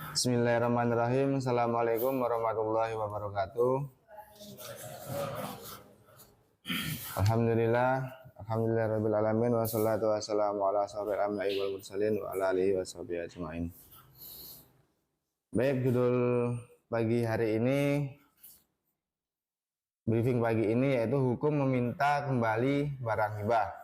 Bismillahirrahmanirrahim. Assalamualaikum warahmatullahi wabarakatuh. Alhamdulillah rabbil alamin, wassalatu wassalamu ala asyrofil anbiya'i wal mursalin wa ala alihi washabihi ajmain. Baik, judul pagi hari ini, briefing pagi ini yaitu hukum meminta kembali barang hibah.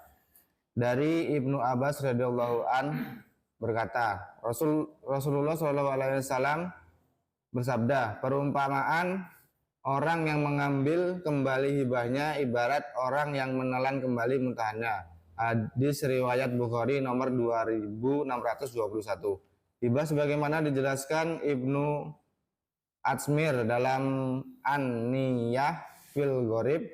Dari Ibnu Abbas radhiyallahu an berkata, Rasulullah SAW bersabda, perumpamaan orang yang mengambil kembali hibahnya ibarat orang yang menelan kembali muntahannya. Hadis riwayat Bukhari nomor 2621. Hibah sebagaimana dijelaskan Ibnu Atsmir dalam An-Niyah fil Gharib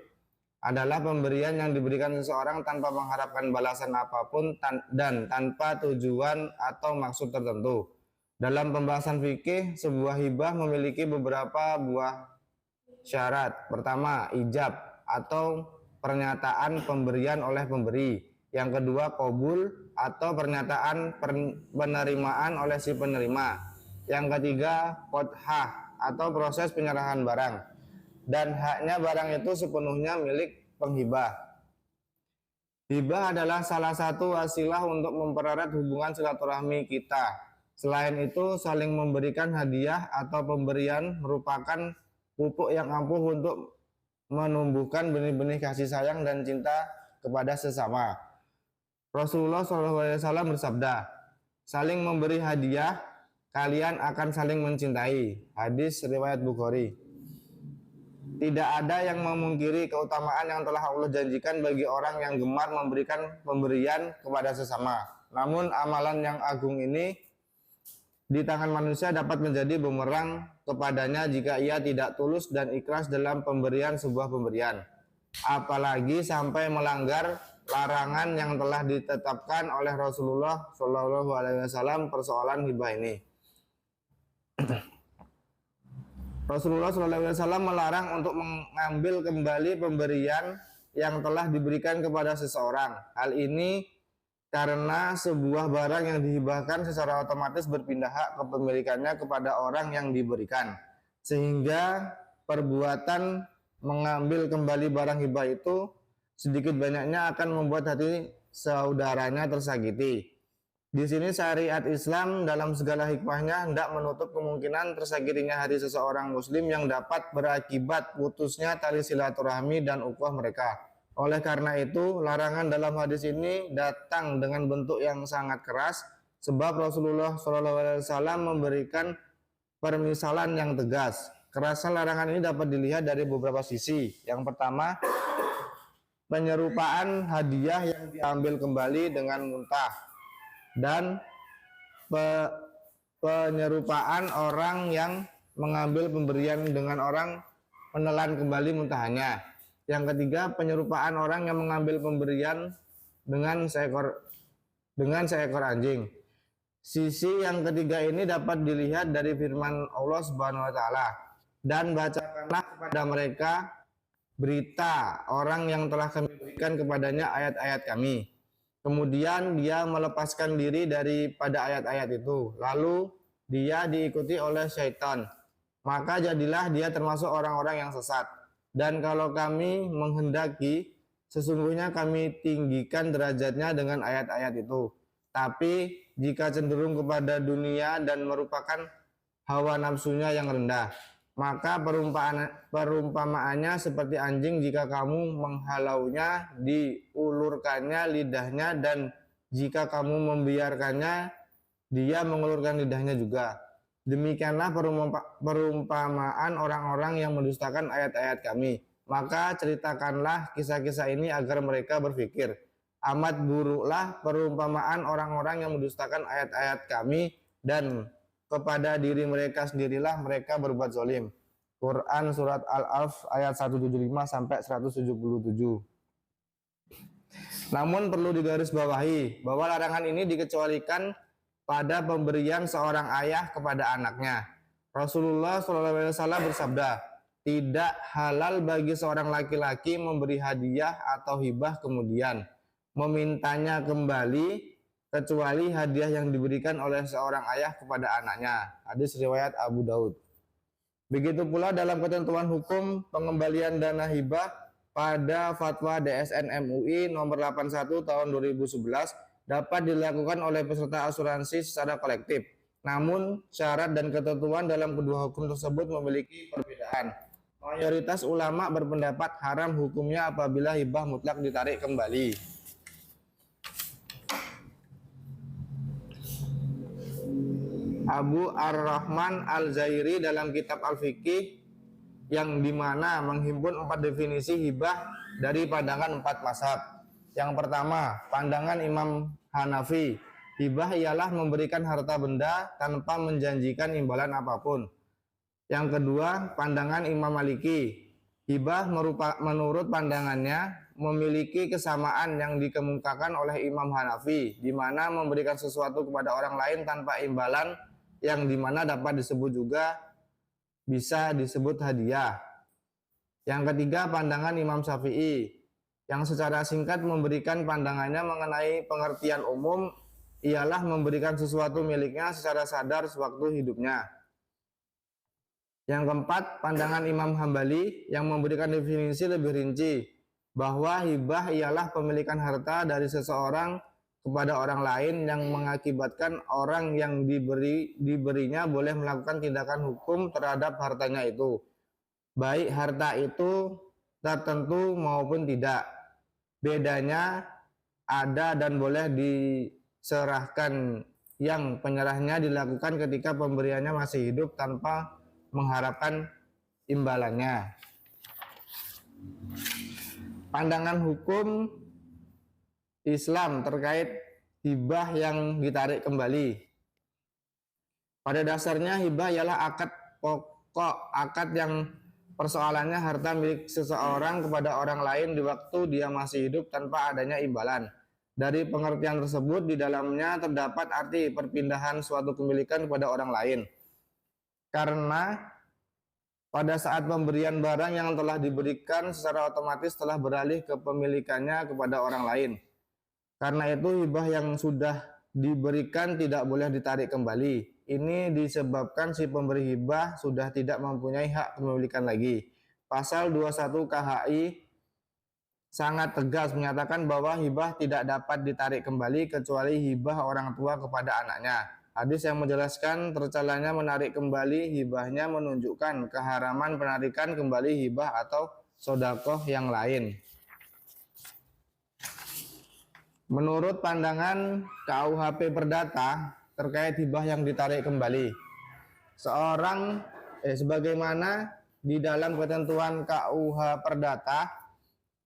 adalah pemberian yang diberikan seseorang tanpa mengharapkan balasan apapun dan tanpa tujuan atau maksud tertentu. Dalam pembahasan fikih, sebuah hibah memiliki beberapa buah syarat. Pertama, ijab atau pernyataan pemberian oleh pemberi. Yang kedua, qabul atau pernyataan penerimaan oleh si penerima. Yang ketiga, qadhah atau proses penyerahan barang. Dan haknya barang itu sepenuhnya milik penghibah. Hibah adalah salah satu wasilah untuk mempererat hubungan silaturahmi kita. Selain itu, saling memberikan hadiah atau pemberian merupakan pupuk yang ampuh untuk menumbuhkan benih-benih kasih sayang dan cinta kepada sesama. Rasulullah SAW bersabda, saling memberi hadiah, kalian akan saling mencintai. Hadis riwayat Bukhari. Tidak ada yang memungkiri keutamaan yang telah Allah janjikan bagi orang yang gemar memberikan pemberian kepada sesama. Namun amalan yang agung ini di tangan manusia dapat menjadi bumerang kepadanya jika ia tidak tulus dan ikhlas dalam pemberian sebuah pemberian. Apalagi sampai melanggar larangan yang telah ditetapkan oleh Rasulullah SAW persoalan hibah ini. Rasulullah SAW melarang untuk mengambil kembali pemberian yang telah diberikan kepada seseorang. Hal ini karena sebuah barang yang dihibahkan secara otomatis berpindah hak kepemilikannya kepada orang yang diberikan. Sehingga perbuatan mengambil kembali barang hibah itu sedikit banyaknya akan membuat hati saudaranya tersakiti. Di sini syariat Islam dalam segala hikmahnya hendak menutup kemungkinan tersakitinya hati seseorang muslim yang dapat berakibat putusnya tali silaturahmi dan ukhuwah mereka. Oleh karena itu, larangan dalam hadis ini datang dengan bentuk yang sangat keras, sebab Rasulullah SAW memberikan permisalan yang tegas. Kerasan larangan ini dapat dilihat dari beberapa sisi. Yang pertama, penyerupaan hadiah yang diambil kembali dengan muntah, dan penyerupaan orang yang mengambil pemberian dengan orang menelan kembali muntahannya. Yang ketiga, penyerupaan orang yang mengambil pemberian dengan seekor anjing. Sisi yang ketiga ini dapat dilihat dari firman Allah Subhanahu wa taala, dan bacakanlah kepada mereka berita orang yang telah kami berikan kepadanya ayat-ayat kami. Kemudian dia melepaskan diri daripada ayat-ayat itu. Lalu dia diikuti oleh syaitan. Maka jadilah dia termasuk orang-orang yang sesat. Dan kalau kami menghendaki, sesungguhnya kami tinggikan derajatnya dengan ayat-ayat itu. Tapi jika cenderung kepada dunia dan merupakan hawa nafsunya yang rendah, maka perumpamaannya seperti anjing jika kamu menghalaunya, diulurkannya lidahnya, dan jika kamu membiarkannya, dia mengulurkan lidahnya juga. Demikianlah perumpamaan orang-orang yang mendustakan ayat-ayat kami. Maka ceritakanlah kisah-kisah ini agar mereka berpikir. Amat buruklah perumpamaan orang-orang yang mendustakan ayat-ayat kami, dan kepada diri mereka sendirilah mereka berbuat zalim. Quran surat Al-Alf ayat 175 sampai 177. Namun perlu digarisbawahi bahwa larangan ini dikecualikan pada pemberian seorang ayah kepada anaknya. Rasulullah SAW bersabda, tidak halal bagi seorang laki-laki memberi hadiah atau hibah kemudian memintanya kembali kecuali hadiah yang diberikan oleh seorang ayah kepada anaknya. Hadis riwayat Abu Daud. Begitu pula dalam ketentuan hukum pengembalian dana hibah pada fatwa DSN MUI nomor 81 tahun 2011 dapat dilakukan oleh peserta asuransi secara kolektif. Namun syarat dan ketentuan dalam kedua hukum tersebut memiliki perbedaan. Mayoritas ulama berpendapat haram hukumnya apabila hibah mutlak ditarik kembali. Abu Ar-Rahman Al-Zairi dalam kitab Al-Fiqih yang dimana menghimpun 4 definisi hibah dari pandangan 4 mazhab. Yang pertama, pandangan Imam Hanafi, hibah ialah memberikan harta benda tanpa menjanjikan imbalan apapun. Yang kedua, pandangan Imam Maliki, hibah menurut pandangannya memiliki kesamaan yang dikemukakan oleh Imam Hanafi, di mana memberikan sesuatu kepada orang lain tanpa imbalan, yang dimana dapat disebut juga bisa disebut hadiah. Yang ketiga, pandangan Imam Syafi'i yang secara singkat memberikan pandangannya mengenai pengertian umum ialah memberikan sesuatu miliknya secara sadar sewaktu hidupnya. Yang keempat, pandangan Imam Hambali yang memberikan definisi lebih rinci bahwa hibah ialah pemilikan harta dari seseorang kepada orang lain yang mengakibatkan orang yang diberinya boleh melakukan tindakan hukum terhadap hartanya itu, baik harta itu tertentu maupun tidak. Bedanya ada dan boleh diserahkan yang penyerahnya dilakukan ketika pemberiannya masih hidup tanpa mengharapkan imbalannya. Pandangan hukum Islam terkait hibah yang ditarik kembali. Pada dasarnya hibah ialah akad pokok, akad yang persoalannya harta milik seseorang kepada orang lain di waktu dia masih hidup tanpa adanya imbalan. Dari pengertian tersebut di dalamnya terdapat arti perpindahan suatu kepemilikan kepada orang lain. Karena pada saat pemberian barang yang telah diberikan secara otomatis telah beralih kepemilikannya kepada orang lain. Karena itu hibah yang sudah diberikan tidak boleh ditarik kembali. Ini disebabkan si pemberi hibah sudah tidak mempunyai hak kepemilikan lagi. Pasal 21 KHI sangat tegas menyatakan bahwa hibah tidak dapat ditarik kembali kecuali hibah orang tua kepada anaknya. Hadis yang menjelaskan tercelanya menarik kembali hibahnya menunjukkan keharaman penarikan kembali hibah atau sodakoh yang lain. Menurut pandangan KUHP Perdata terkait hibah yang ditarik kembali, sebagaimana di dalam ketentuan KUH Perdata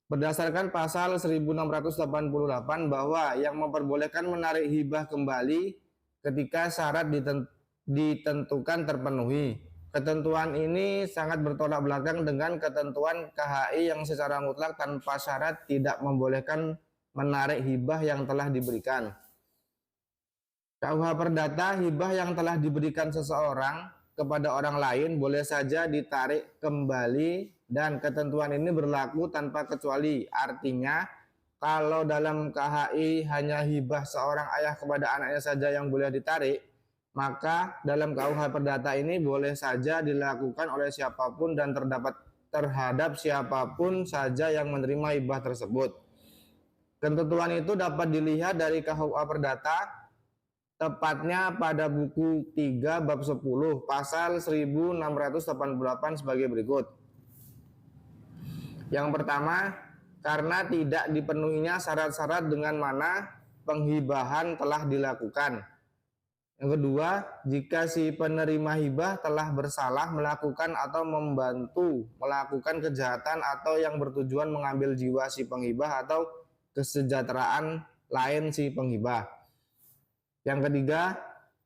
berdasarkan pasal 1688 bahwa yang memperbolehkan menarik hibah kembali ketika syarat ditentukan terpenuhi. Ketentuan ini sangat bertolak belakang dengan ketentuan KHI yang secara mutlak tanpa syarat tidak membolehkan menarik hibah yang telah diberikan. KUH Perdata, hibah yang telah diberikan seseorang kepada orang lain boleh saja ditarik kembali dan ketentuan ini berlaku tanpa kecuali. Artinya, kalau dalam KHI hanya hibah seorang ayah kepada anaknya saja yang boleh ditarik, maka dalam KUH Perdata ini boleh saja dilakukan oleh siapapun dan terhadap siapapun saja yang menerima hibah tersebut. Ketentuan itu dapat dilihat dari KUH Perdata, tepatnya pada buku 3 bab 10 pasal 1688 sebagai berikut. Yang pertama, karena tidak dipenuhinya syarat-syarat dengan mana penghibahan telah dilakukan. Yang kedua, jika si penerima hibah telah bersalah melakukan atau membantu melakukan kejahatan atau yang bertujuan mengambil jiwa si penghibah atau kesejahteraan lain si penghibah. Yang ketiga,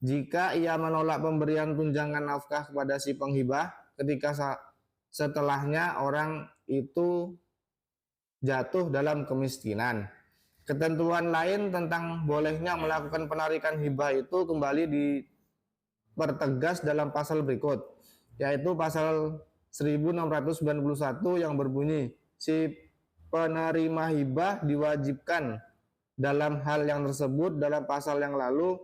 jika ia menolak pemberian tunjangan nafkah kepada si penghibah ketika setelahnya orang itu jatuh dalam kemiskinan. Ketentuan lain tentang bolehnya melakukan penarikan hibah itu kembali dipertegas dalam pasal berikut, yaitu pasal 1691 yang berbunyi, si penerima hibah diwajibkan dalam hal yang tersebut dalam pasal yang lalu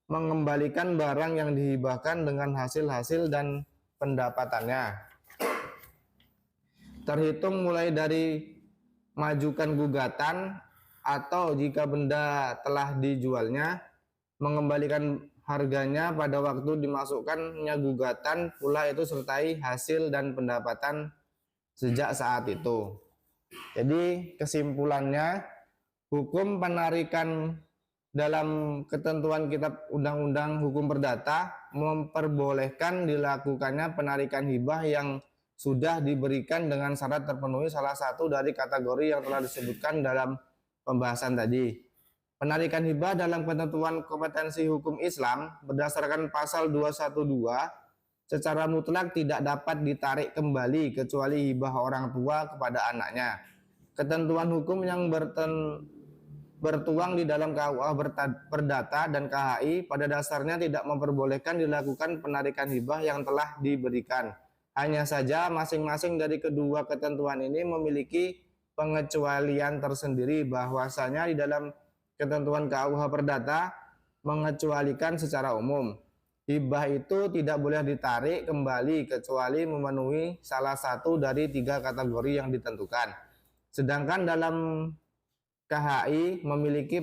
mengembalikan barang yang dihibahkan dengan hasil-hasil dan pendapatannya. Terhitung mulai dari majukan gugatan atau jika benda telah dijualnya, mengembalikan harganya pada waktu dimasukkannya gugatan pula itu sertai hasil dan pendapatan sejak saat itu. Jadi kesimpulannya, hukum penarikan dalam ketentuan Kitab Undang-Undang Hukum Perdata memperbolehkan dilakukannya penarikan hibah yang sudah diberikan dengan syarat terpenuhi salah satu dari kategori yang telah disebutkan dalam pembahasan tadi. Penarikan hibah dalam ketentuan kompetensi hukum Islam berdasarkan pasal 212 secara mutlak tidak dapat ditarik kembali kecuali hibah orang tua kepada anaknya. Ketentuan hukum yang bertuang di dalam KUA Perdata dan KHI pada dasarnya tidak memperbolehkan dilakukan penarikan hibah yang telah diberikan. Hanya saja masing-masing dari kedua ketentuan ini memiliki pengecualian tersendiri, bahwasanya di dalam ketentuan KUH Perdata mengecualikan secara umum hibah itu tidak boleh ditarik kembali kecuali memenuhi salah satu dari 3 kategori yang ditentukan. Sedangkan dalam KHI memiliki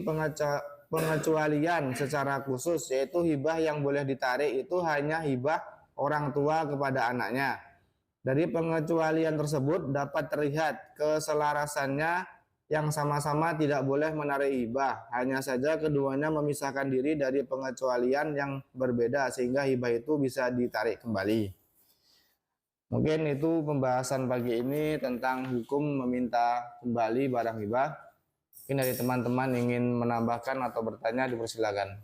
pengecualian secara khusus, yaitu hibah yang boleh ditarik itu hanya hibah orang tua kepada anaknya. Dari pengecualian tersebut dapat terlihat keselarasannya yang sama-sama tidak boleh menarik hibah. Hanya saja keduanya memisahkan diri dari pengecualian yang berbeda sehingga hibah itu bisa ditarik kembali. Mungkin itu pembahasan pagi ini tentang hukum meminta kembali barang hibah. Mungkin dari teman-teman ingin menambahkan atau bertanya, dipersilakan.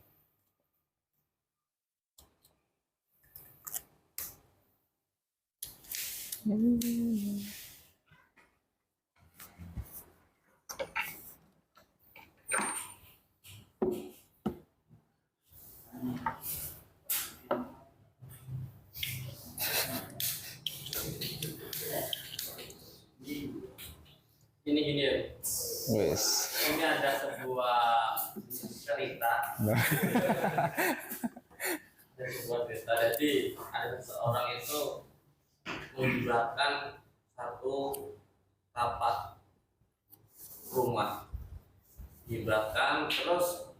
Gini ya. Yes. Ini ada sebuah cerita. Jadi ada seseorang itu menghibahkan satu tapak rumah. Hibahkan terus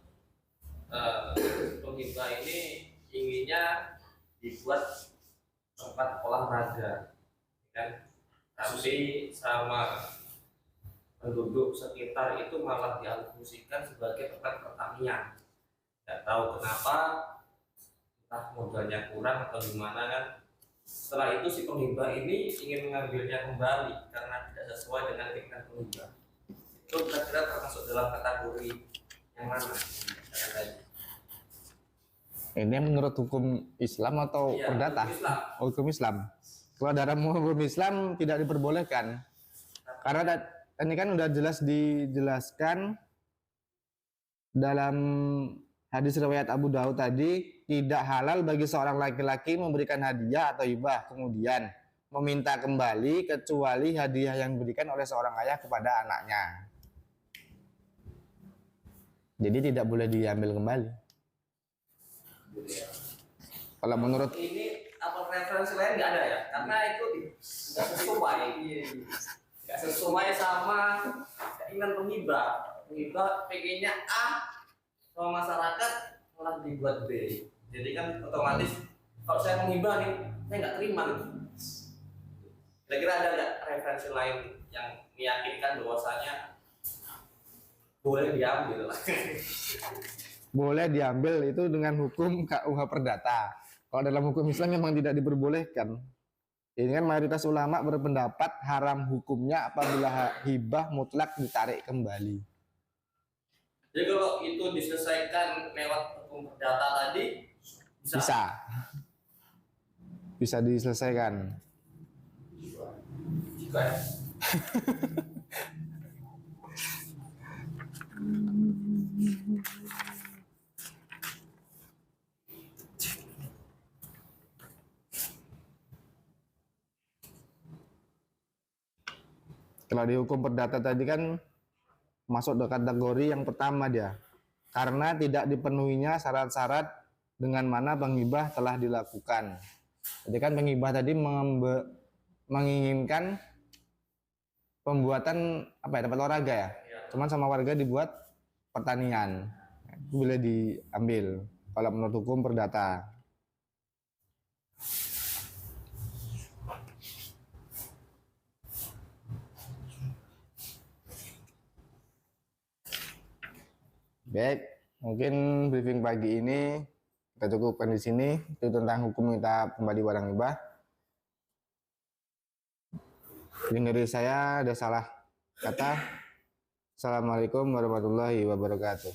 penghibah ini inginnya dibuat tempat olahraga, kan? Tapi sama penduduk sekitar itu malah dialihfungsikan sebagai tempat pertanian. Tidak tahu kenapa, entah modalnya kurang atau gimana kan. Setelah itu si penghibah ini ingin mengambilnya kembali karena tidak sesuai dengan keinginan penghibah. Itu kira-kira termasuk dalam kategori yang mana? Ini menurut hukum Islam atau perdata? Hukum Islam. Hukum Islam. Kalau dalam hukum Islam tidak diperbolehkan. Karena ini kan udah jelas dijelaskan dalam hadis riwayat Abu Daud tadi, tidak halal bagi seorang laki-laki memberikan hadiah atau hibah kemudian meminta kembali kecuali hadiah yang diberikan oleh seorang ayah kepada anaknya. Jadi tidak boleh diambil kembali. Kalau menurut ini apa referensi lain nggak ada ya? Karena itu nggak sesuai. Nggak sesuai sama keinginan penghibah. Penghibah pengennya A, sama masyarakat malah dibuat B. Jadi kan otomatis kalau saya menghibah nih, saya nggak terima nih. Kira-kira ada nggak referensi lain yang meyakinkan bahwasanya boleh diambil? boleh diambil itu dengan hukum KUH Perdata. Kalau dalam hukum Islam memang tidak diperbolehkan. Ini kan mayoritas ulama berpendapat haram hukumnya apabila hibah mutlak ditarik kembali. Jadi kalau itu diselesaikan lewat hukum perdata tadi bisa diselesaikan. Jika ya. Kalau di hukum perdata tadi kan masuk ke kategori yang pertama dia, karena tidak dipenuhinya syarat-syarat dengan mana penghibah telah dilakukan. Jadi kan penghibah tadi menginginkan pembuatan apa ya, tempat olahraga ya, cuman sama warga dibuat pertanian, itu boleh diambil kalau menurut hukum perdata. Baik, mungkin briefing pagi ini kita cukupkan di sini. Itu tentang hukum kita kembali barang hibah. Dari saya ada salah kata. Assalamualaikum warahmatullahi wabarakatuh.